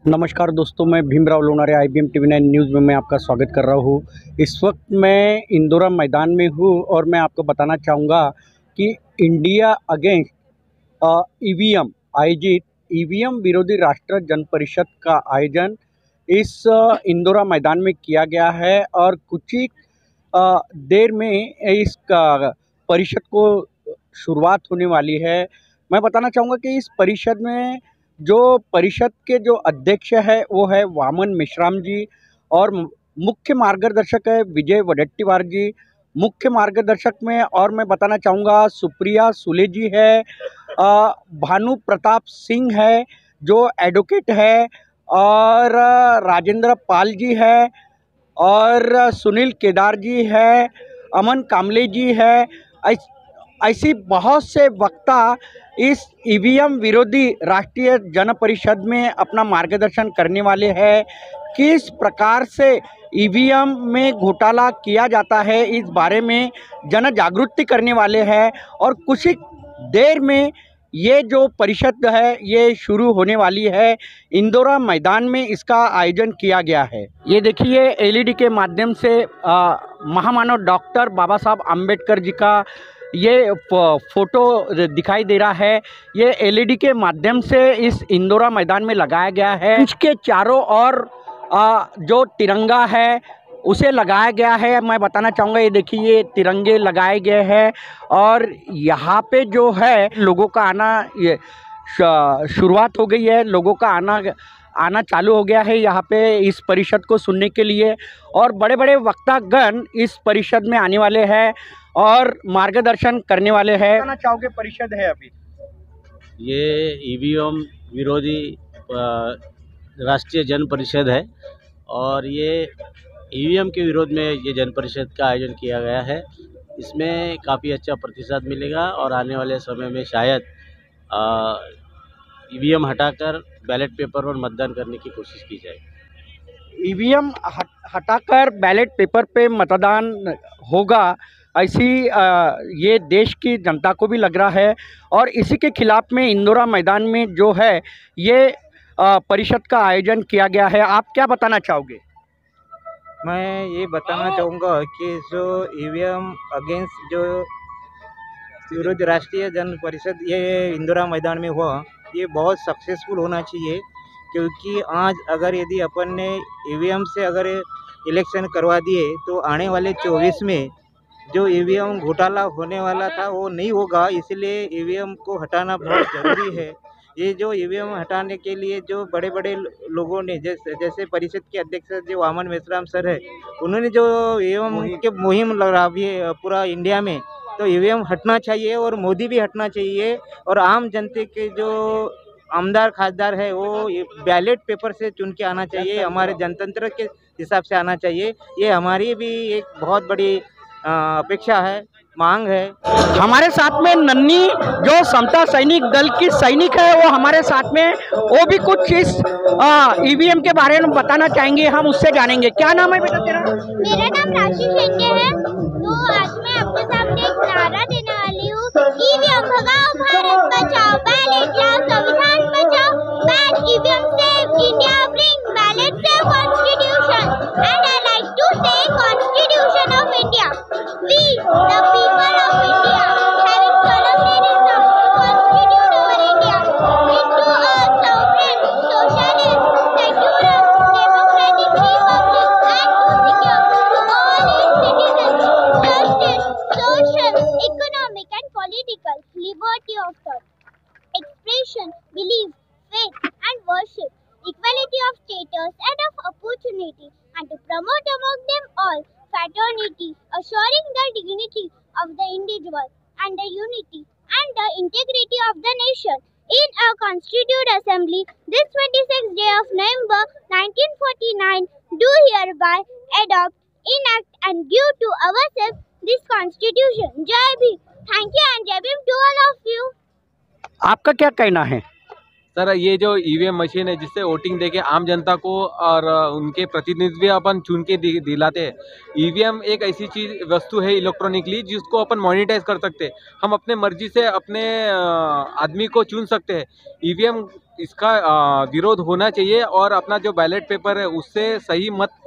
नमस्कार दोस्तों, मैं Bhimrao Lonare IBM TV9 news में मैं आपका स्वागत कर रहा हूँ। इस वक्त मैं इंदौरा मैदान में हूँ और मैं आपको बताना चाहूँगा कि इंडिया अगेंस्ट EVM आयोजित EVM विरोधी राष्ट्रीय जन परिषद का आयोजन इस इंदौरा मैदान में किया गया है और कुछ ही देर में इस परिषद को शुरुआत होने वाली है। मैं बताना चाहूँगा कि इस परिषद में जो परिषद के जो अध्यक्ष है वो है वामन मेश्राम जी और मुख्य मार्गदर्शक है विजय वडेट्टीवार जी। मुख्य मार्गदर्शक में और मैं बताना चाहूँगा सुप्रिया सुले जी है, भानु प्रताप सिंह है जो एडवोकेट है, और राजेंद्र पाल जी है, और सुनील केदार जी है, अमन कामले जी है। ऐसी बहुत से वक्ता इस EVM विरोधी राष्ट्रीय जन परिषद में अपना मार्गदर्शन करने वाले हैं। किस प्रकार से EVM में घोटाला किया जाता है इस बारे में जन जागृति करने वाले हैं और कुछ ही देर में ये जो परिषद है ये शुरू होने वाली है। इंदौरा मैदान में इसका आयोजन किया गया है। ये देखिए LED के माध्यम से महामानव डॉक्टर बाबा साहब आम्बेडकर जी का ये फोटो दिखाई दे रहा है। ये LED के माध्यम से इस इंदौरा मैदान में लगाया गया है। इसके चारों ओर जो तिरंगा है उसे लगाया गया है। मैं बताना चाहूँगा, ये देखिए ये तिरंगे लगाए गए हैं और यहाँ पे जो है लोगों का आना, ये शुरुआत हो गई है। लोगों का आना चालू हो गया है यहाँ पे इस परिषद को सुनने के लिए, और बड़े बड़े वक्तागण इस परिषद में आने वाले हैं और मार्गदर्शन करने वाले हैं। कहना चाहोगे परिषद है अभी ये EVM विरोधी राष्ट्रीय जन परिषद है और ये EVM के विरोध में ये जन परिषद का आयोजन किया गया है। इसमें काफ़ी अच्छा प्रतिसाद मिलेगा और आने वाले समय में शायद EVM हटाकर बैलेट पेपर पर मतदान करने की कोशिश की जाएगी। EVM हटाकर बैलेट पेपर पे मतदान होगा, ऐसी ये देश की जनता को भी लग रहा है और इसी के खिलाफ में इंदौरा मैदान में जो है ये परिषद का आयोजन किया गया है। आप क्या बताना चाहोगे? मैं ये बताना चाहूँगा कि जो EVM अगेंस्ट जो विरोध राष्ट्रीय जन परिषद ये इंदौरा मैदान में हुआ, ये बहुत सक्सेसफुल होना चाहिए, क्योंकि आज अगर यदि अपन ने EVM से अगर इलेक्शन करवा दिए तो आने वाले 24 में जो EVM घोटाला होने वाला था वो नहीं होगा। इसलिए EVM को हटाना बहुत ज़रूरी है। ये जो EVM हटाने के लिए जो बड़े बड़े लोगों ने जैसे परिषद के अध्यक्ष जो वामन मेश्राम सर है, उन्होंने जो EVM के मुहिम लगाई है पूरा इंडिया में, तो EVM हटना चाहिए और मोदी भी हटना चाहिए और आम जनता के जो आमदार खासदार है वो बैलेट पेपर से चुन के आना चाहिए, हमारे जनतंत्र के हिसाब से आना चाहिए। ये हमारी भी एक बहुत बड़ी अपेक्षा है, मांग है। हमारे साथ में नन्ही जो समता सैनिक दल की सैनिक है वो हमारे साथ में, वो भी कुछ इस EVM के बारे में बताना चाहेंगे, हम उससे जानेंगे। क्या नाम है बेटा तेरा? मेरा नाम राशि शेंडे है। तो आज मैं आपके सामने एक नारा देने वाली हूँ। EVM भगाओ, भारत बचाओ, बैलेट लाओ, संविधान बचाओ, ban EVM save India, bring ballot save constitution, and I like to say constitution of India. We the people of India having solemnly resolved to constitute our India into a sovereign, socialist, secular, democratic republic and to secure to all its citizens justice, social, economic and political liberty of thought, expression, belief, faith and worship, equality of status and of opportunity, and to promote among them all fraternity, assuring the dignity of the individual and the unity and the integrity of the nation. In our Constituent Assembly, this 26th day of November 1949, do hereby adopt, enact and give to ourselves this Constitution. Jai Bhim. Thank you and Jai Bhim to all of you. आपका क्या कहना है? Sir ये जो EVM machine है जिससे voting देके आम जनता को और उनके प्रतिनिधि अपन चुन के दिलाते हैं। ईवीएम एक ऐसी चीज वस्तु है इलेक्ट्रॉनिकली जिसको अपन मॉनिटाइज कर सकते हैं। हम अपने मर्जी से अपने आदमी को चुन सकते हैं। ईवीएम इसका विरोध होना चाहिए और अपना जो बैलेट पेपर है उससे सही मत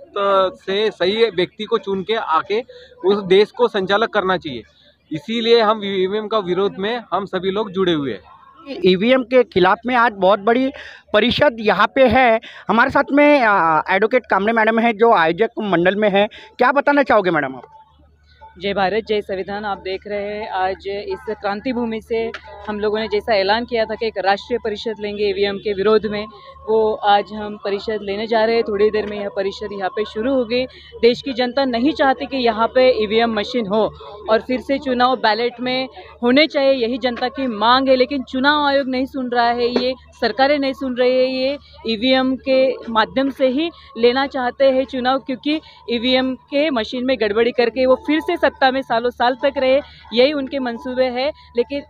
से सही व्यक्ति को चुन के आके उस देश को संचालक करना चाहिए। इसीलिए हम ईवीएम का विरोध में हम सभी लोग जुड़े हुए हैं। ईवीएम के खिलाफ में आज बहुत बड़ी परिषद यहाँ पे है। हमारे साथ में एडवोकेट कामरे मैडम है जो आयोजक मंडल में है। क्या बताना चाहोगे मैडम आप? जय भारत जय संविधान। आप देख रहे हैं आज इस क्रांति भूमि से हम लोगों ने जैसा ऐलान किया था कि एक राष्ट्रीय परिषद लेंगे ईवीएम के विरोध में, वो आज हम परिषद लेने जा रहे हैं। थोड़ी देर में यह परिषद यहाँ पे शुरू होगी। देश की जनता नहीं चाहती कि यहाँ पे ईवीएम मशीन हो और फिर से चुनाव बैलेट में होने चाहिए, यही जनता की मांग है। लेकिन चुनाव आयोग नहीं सुन रहा है, ये सरकारें नहीं सुन रही है। ये ईवीएम के माध्यम से ही लेना चाहते हैं चुनाव, क्योंकि ईवीएम के मशीन में गड़बड़ी करके वो फिर से सत्ता में सालों साल तक रहे, यही उनके मंसूबे हैं। लेकिन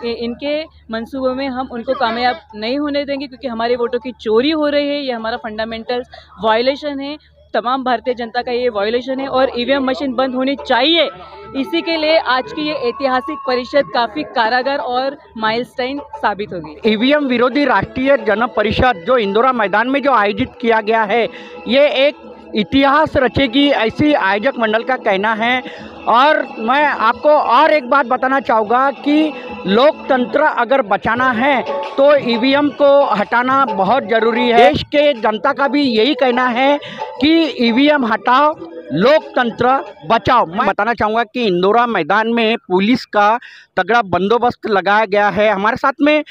इनके मंसूबों में हम उनको कामयाब नहीं होने देंगे, क्योंकि हमारे वोटों की चोरी हो रही है। ये हमारा फंडामेंटल वायलेशन है, तमाम भारतीय जनता का ये वायलेशन है और ईवीएम मशीन बंद होनी चाहिए। इसी के लिए आज की ये ऐतिहासिक परिषद काफ़ी कारागार और माइलस्टोन साबित होगी। ईवीएम विरोधी राष्ट्रीय जन परिषद जो इंदौरा मैदान में जो आयोजित किया गया है, ये एक इतिहास रचेगी, ऐसी आयोजक मंडल का कहना है। और मैं आपको और एक बात बताना चाहूँगा कि लोकतंत्र अगर बचाना है तो ईवीएम को हटाना बहुत ज़रूरी है। देश के जनता का भी यही कहना है कि ईवीएम हटाओ, लोकतंत्र बचाओ। मैं बताना चाहूँगा कि इंदौरा मैदान में पुलिस का तगड़ा बंदोबस्त लगाया गया है। हमारे साथ में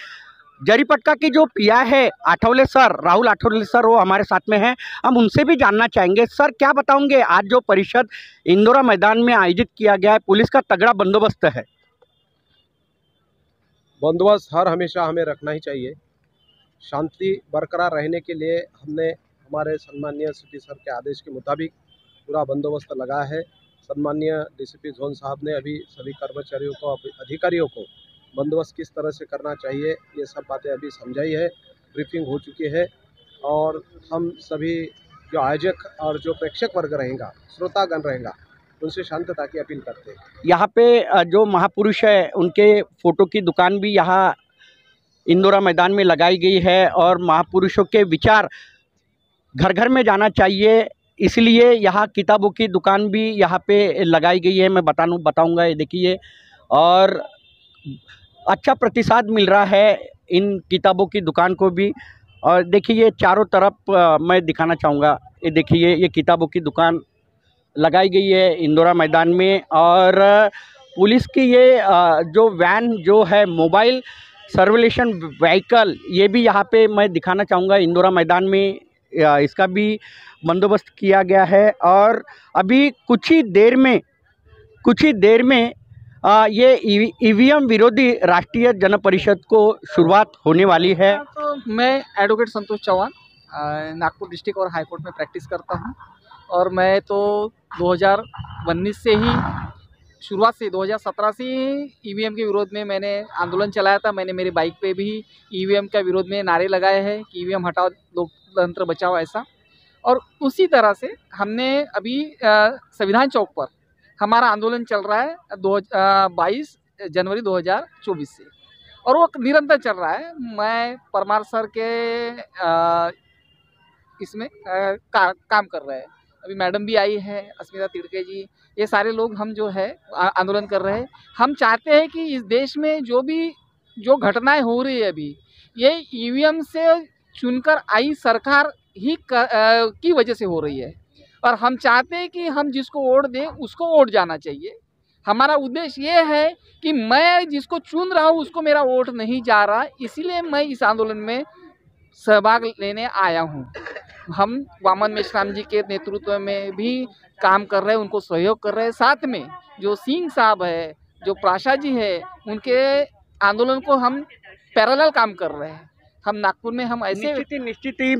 जरीपटका की जो पिया है आठवले सर, राहुल आठवले सर, वो हमारे साथ में हैं। हम उनसे भी जानना चाहेंगे। सर क्या बताओगे, आज जो परिषद इंदौरा मैदान में आयोजित किया गया है, पुलिस का तगड़ा बंदोबस्त है। बंदोबस्त हर हमेशा हमें रखना ही चाहिए। शांति बरकरार रहने के लिए हमने हमारे सम्माननीय सिटी सर के आदेश के मुताबिक पूरा बंदोबस्त लगा है। सम्माननीय डीसीपी जोन साहब ने अभी सभी कर्मचारियों को, अधिकारियों को बंदोबस्त किस तरह से करना चाहिए ये सब बातें अभी समझाई है, ब्रीफिंग हो चुकी है। और हम सभी जो आयोजक और जो प्रेक्षक वर्ग रहेगा, श्रोतागण रहेगा, उनसे शांतता की अपील करते हैं। यहाँ पे जो महापुरुष है उनके फ़ोटो की दुकान भी यहाँ इंदौरा मैदान में लगाई गई है और महापुरुषों के विचार घर घर में जाना चाहिए, इसलिए यहाँ किताबों की दुकान भी यहाँ पे लगाई गई है। मैं बताऊँगा, ये देखिए, और अच्छा प्रतिसाद मिल रहा है इन किताबों की दुकान को भी। और देखिए चारों तरफ मैं दिखाना चाहूँगा, ये देखिए, ये किताबों की दुकान लगाई गई है इंदौरा मैदान में। और पुलिस की ये जो वैन जो है, मोबाइल सर्विलेशन व्हीकल, ये भी यहाँ पे मैं दिखाना चाहूँगा इंदौरा मैदान में, इसका भी बंदोबस्त किया गया है। और अभी कुछ ही देर में ये ईवीएम विरोधी राष्ट्रीय जन परिषद को शुरुआत होने वाली है। तो मैं एडवोकेट संतोष चौहान नागपुर डिस्ट्रिक्ट और हाई कोर्ट में प्रैक्टिस करता हूं, और मैं तो 2019 से ही, शुरुआत से 2017 से ईवीएम के विरोध में मैंने आंदोलन चलाया था। मैंने मेरी बाइक पे भी ईवीएम का विरोध में नारे लगाए हैं कि ईवीएम हटाओ, लोकतंत्र बचाओ, ऐसा। और उसी तरह से हमने अभी संविधान चौक पर हमारा आंदोलन चल रहा है 22 जनवरी 2024 से, और वो निरंतर चल रहा है। मैं परमार सर के इसमें काम कर रहे हैं। अभी मैडम भी आई है, अस्मिता तिड़के जी, ये सारे लोग हम जो है आंदोलन कर रहे हैं। हम चाहते हैं कि इस देश में जो घटनाएं हो रही है अभी, ये ईवीएम से चुनकर आई सरकार ही की वजह से हो रही है। और हम चाहते हैं कि हम जिसको वोट दें उसको वोट जाना चाहिए। हमारा उद्देश्य ये है कि मैं जिसको चुन रहा हूँ उसको मेरा वोट नहीं जा रहा, इसीलिए मैं इस आंदोलन में सहभाग लेने आया हूँ। हम वामन मेश्राम जी के नेतृत्व में भी काम कर रहे हैं, उनको सहयोग कर रहे हैं। साथ में जो सिंह साहब है, जो प्राशा जी है, उनके आंदोलन को हम पैरेलल काम कर रहे हैं। हम नागपुर में हम ऐसे निश्चित ही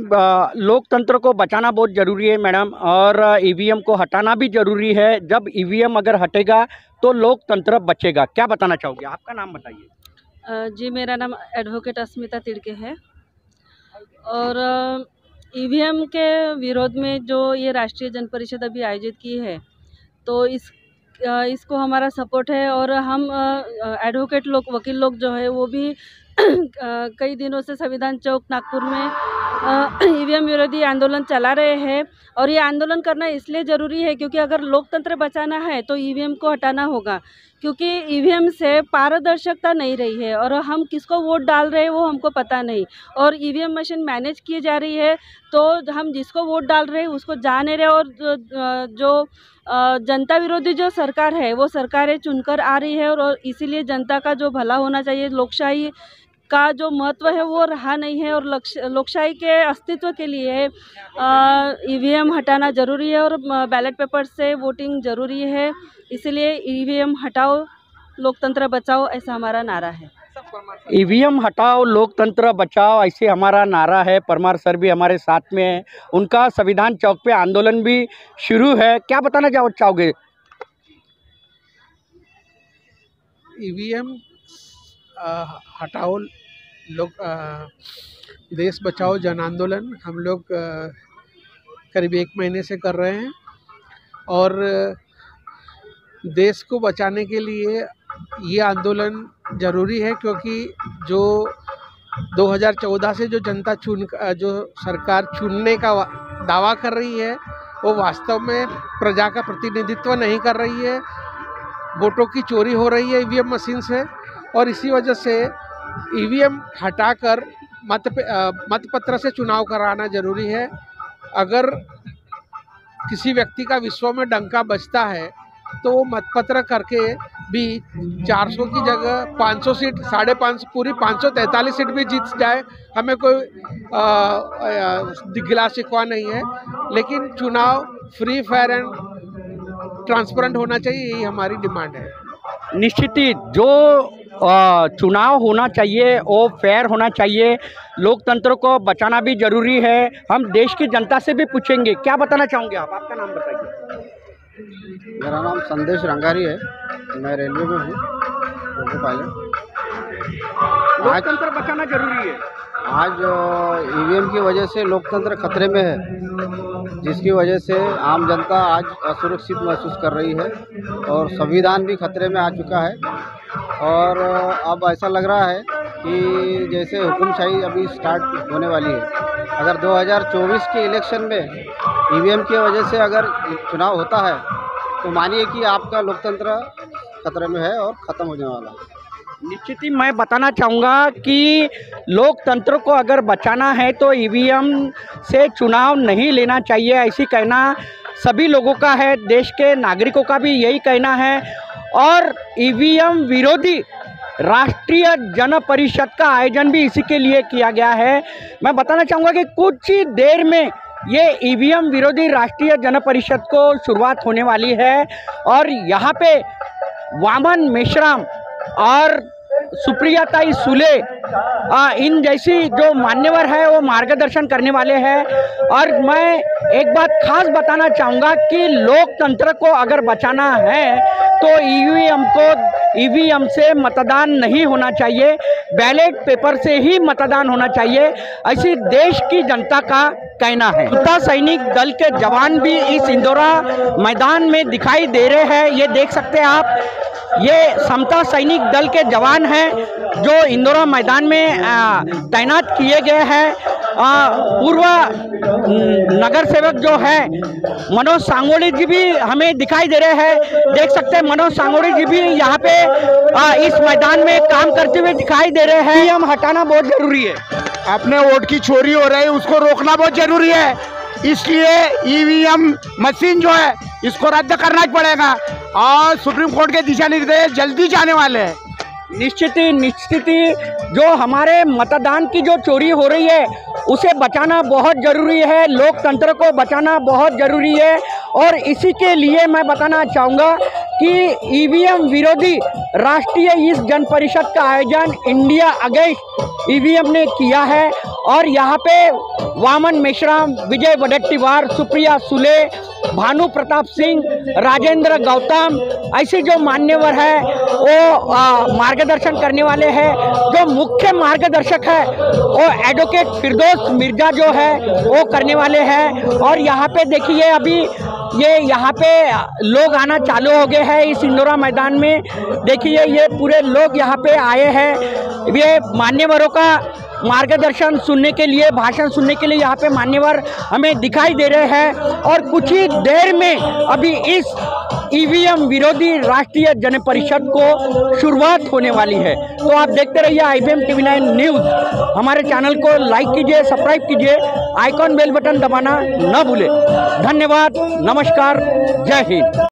लोकतंत्र को बचाना बहुत ज़रूरी है मैडम, और ईवीएम को हटाना भी ज़रूरी है। जब ईवीएम अगर हटेगा तो लोकतंत्र बचेगा। क्या बताना चाहोगे? आपका नाम बताइए। जी, मेरा नाम एडवोकेट अस्मिता तिड़के है। और ईवीएम के विरोध में जो ये राष्ट्रीय जन परिषद अभी आयोजित की है, तो इसको हमारा सपोर्ट है। और हम एडवोकेट लोग, वकील लोग जो है वो भी कई दिनों से संविधान चौक नागपुर में ईवीएम विरोधी आंदोलन चला रहे हैं। और ये आंदोलन करना इसलिए ज़रूरी है क्योंकि अगर लोकतंत्र बचाना है तो ईवीएम को हटाना होगा, क्योंकि ईवीएम से पारदर्शिता नहीं रही है और हम किसको वोट डाल रहे हैं वो हमको पता नहीं। और ईवीएम मशीन मैनेज की जा रही है तो हम जिसको वोट डाल रहे हैं उसको जा नहीं रहे। और जो जनता विरोधी जो सरकार है वो सरकारें चुनकर आ रही है और इसीलिए जनता का जो भला होना चाहिए, लोकशाही का जो महत्व है वो रहा नहीं है। और लोकशाही के अस्तित्व के लिए ईवीएम हटाना ज़रूरी है और बैलेट पेपर से वोटिंग ज़रूरी है। इसलिए ईवीएम हटाओ, लोकतंत्र बचाओ, ऐसा हमारा नारा है। ईवीएम हटाओ, लोकतंत्र बचाओ, ऐसे हमारा नारा है। परमार सर भी हमारे साथ में है, उनका संविधान चौक पे आंदोलन भी शुरू है। क्या बताना चाहोगे? ईवीएम हटाओ, लोग देश बचाओ जन आंदोलन हम लोग करीब 1 महीने से कर रहे हैं और देश को बचाने के लिए ये आंदोलन ज़रूरी है, क्योंकि जो 2014 से जो सरकार चुनने का दावा कर रही है वो वास्तव में प्रजा का प्रतिनिधित्व नहीं कर रही है। वोटों की चोरी हो रही है ईवीएम मशीन से और इसी वजह से ईवीएम हटाकर मतपत्र से चुनाव कराना ज़रूरी है। अगर किसी व्यक्ति का विश्व में डंका बजता है तो वो मतपत्र करके भी 400 की जगह 500 सीट, 550 पूरी 543 सीट भी जीत जाए, हमें कोई गिला शिकवा नहीं है। लेकिन चुनाव फ्री, फेयर एंड ट्रांसपेरेंट होना चाहिए, यही हमारी डिमांड है। निश्चित ही जो चुनाव होना चाहिए वो फेयर होना चाहिए, लोकतंत्र को बचाना भी जरूरी है। हम देश की जनता से भी पूछेंगे। क्या बताना चाहोगे आप? आपका नाम बताइए। मेरा नाम संदेश रंगारी है, मैं रेलवे में हूँ, लोको पायलट। लोकतंत्र बचाना जरूरी है। आज ईवीएम की वजह से लोकतंत्र खतरे में है, जिसकी वजह से आम जनता आज असुरक्षित महसूस कर रही है और संविधान भी खतरे में आ चुका है। और अब ऐसा लग रहा है कि जैसे हुकुमशाही अभी स्टार्ट होने वाली है। अगर 2024 के इलेक्शन में ईवीएम की वजह से अगर चुनाव होता है तो मानिए कि आपका लोकतंत्र खतरे में है और ख़त्म होने वाला है। निश्चित ही मैं बताना चाहूँगा कि लोकतंत्र को अगर बचाना है तो ईवीएम से चुनाव नहीं लेना चाहिए, ऐसी कहना सभी लोगों का है, देश के नागरिकों का भी यही कहना है। और ईवीएम विरोधी राष्ट्रीय जन परिषद का आयोजन भी इसी के लिए किया गया है। मैं बताना चाहूँगा कि कुछ ही देर में ये ईवीएम विरोधी राष्ट्रीय जन परिषद को शुरुआत होने वाली है और यहाँ पे वामन मेश्राम और सुप्रियाताई सुले इन जैसी जो मान्यवर है वो मार्गदर्शन करने वाले हैं। और मैं एक बात खास बताना चाहूँगा कि लोकतंत्र को अगर बचाना है तो ईवीएम से मतदान नहीं होना चाहिए, बैलेट पेपर से ही मतदान होना चाहिए, ऐसी देश की जनता का कहना है। समता सैनिक दल के जवान भी इस इंदौरा मैदान में दिखाई दे रहे हैं। ये देख सकते हैं आप, ये समता सैनिक दल के जवान हैं जो इंदौरा मैदान में तैनात किए गए हैं। पूर्व नगर सेवक जो है मनोज सांगोली जी भी हमें दिखाई दे रहे हैं। देख सकते हैं मनोज सांगोली जी भी यहाँ पे इस मैदान में काम करते हुए दिखाई दे रहे हैं। ईवीएम हटाना बहुत जरूरी है। अपने वोट की चोरी हो रही है उसको रोकना बहुत जरूरी है, इसलिए ईवीएम मशीन जो है इसको रद्द करना ही पड़ेगा और सुप्रीम कोर्ट के दिशा निर्देश जल्दी जाने वाले हैं। निश्चित ही जो हमारे मतदान की जो चोरी हो रही है उसे बचाना बहुत ज़रूरी है, लोकतंत्र को बचाना बहुत ज़रूरी है। और इसी के लिए मैं बताना चाहूँगा कि ईवीएम विरोधी राष्ट्रीय इस जन परिषद का आयोजन इंडिया अगेंस्ट ईवीएम ने किया है और यहाँ पे वामन मेश्राम, विजय वडेट्टीवार, सुप्रिया सुले, भानु प्रताप सिंह, राजेंद्र गौतम, ऐसे जो मान्यवर है वो मार्गदर्शन करने वाले हैं। जो मुख्य मार्गदर्शक है वो एडवोकेट फिरदौस मिर्जा जो है वो करने वाले हैं। और यहाँ पे देखिए अभी ये यहाँ पे लोग आना चालू हो गए हैं इस इंदौरा मैदान में। देखिए ये पूरे लोग यहाँ पे आए हैं, ये मान्यवरों का मार्गदर्शन सुनने के लिए, भाषण सुनने के लिए यहाँ पे मान्यवर हमें दिखाई दे रहे हैं। और कुछ ही देर में अभी इस ईवीएम विरोधी राष्ट्रीय जन परिषद को शुरुआत होने वाली है। तो आप देखते रहिए IBM TV9 न्यूज़। हमारे चैनल को लाइक कीजिए, सब्सक्राइब कीजिए, आइकॉन बेल बटन दबाना न भूलें। धन्यवाद, नमस्कार, जय हिंद।